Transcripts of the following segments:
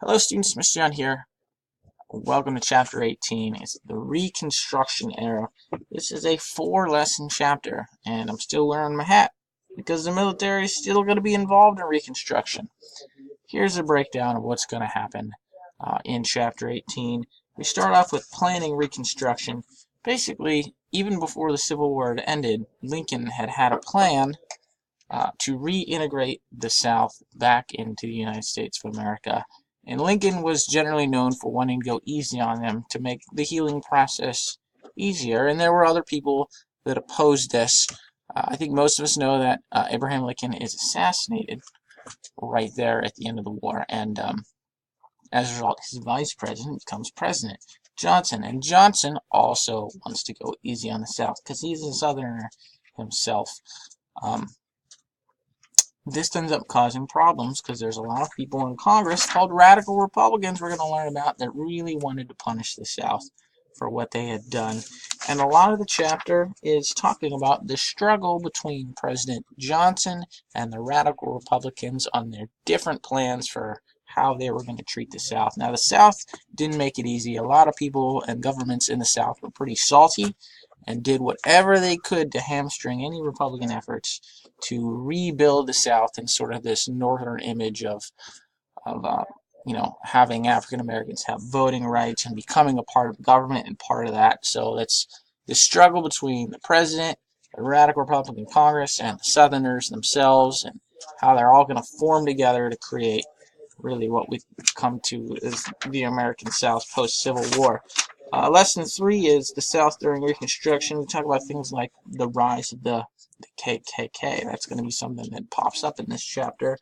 Hello students, Mr. John here. Welcome to chapter 18. It's the Reconstruction Era. This is a 4-lesson chapter, and I'm still wearing my hat because the military is still going to be involved in Reconstruction. Here's a breakdown of what's going to happen in chapter 18. We start off with planning Reconstruction. Basically, even before the Civil War had ended, Lincoln had a plan to reintegrate the South back into the United States of America. And Lincoln was generally known for wanting to go easy on them to make the healing process easier. And there were other people that opposed this. I think most of us know that Abraham Lincoln is assassinated right there at the end of the war. And as a result, his vice president becomes president, Johnson. And Johnson also wants to go easy on the South because he's a Southerner himself. This ends up causing problems because there's a lot of people in Congress called radical Republicans we're going to learn about that really wanted to punish the South for what they had done. And a lot of the chapter is talking about the struggle between President Johnson and the radical Republicans on their different plans for how they were going to treat the South. Now, the South didn't make it easy. A lot of people and governments in the South were pretty salty and did whatever they could to hamstring any Republican efforts to rebuild the South in sort of this northern image of having African Americans have voting rights and becoming a part of government and part of that. So it's the struggle between the president, the radical Republican Congress, and the Southerners themselves, and how they're all going to form together to create really what we've come to as the American South post-Civil War. Lesson 3 is the South during Reconstruction. We talk about things like the rise of the KKK. That's going to be something that pops up in this chapter.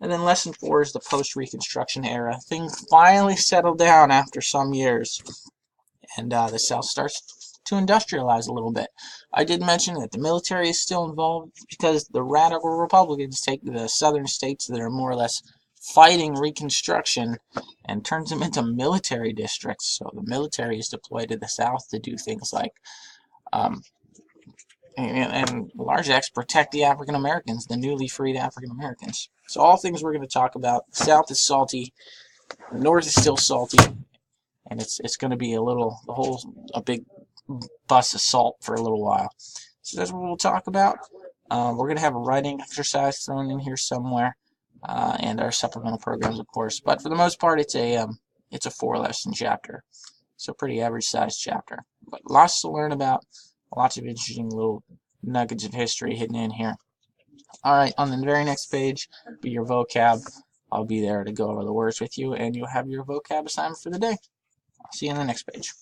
And then lesson 4 is the post-Reconstruction era. Things finally settle down after some years, and the South starts to industrialize a little bit. I did mention that the military is still involved because the radical Republicans take the southern states that are more or less fighting Reconstruction and turns them into military districts. So the military is deployed to the South to do things like and large acts protect the African Americans, the newly freed African Americans. So all things we're going to talk about. The South is salty, the North is still salty, and it's going to be a big bus of salt for a little while. So that's what we'll talk about. We're going to have a writing exercise thrown in here somewhere, and our supplemental programs, of course. But for the most part, it's a 4-lesson chapter, so pretty average-sized chapter. But lots to learn about. Lots of interesting little nuggets of history hidden in here. Alright, on the very next page, be your vocab. I'll be there to go over the words with you, and you'll have your vocab assignment for the day. I'll see you on the next page.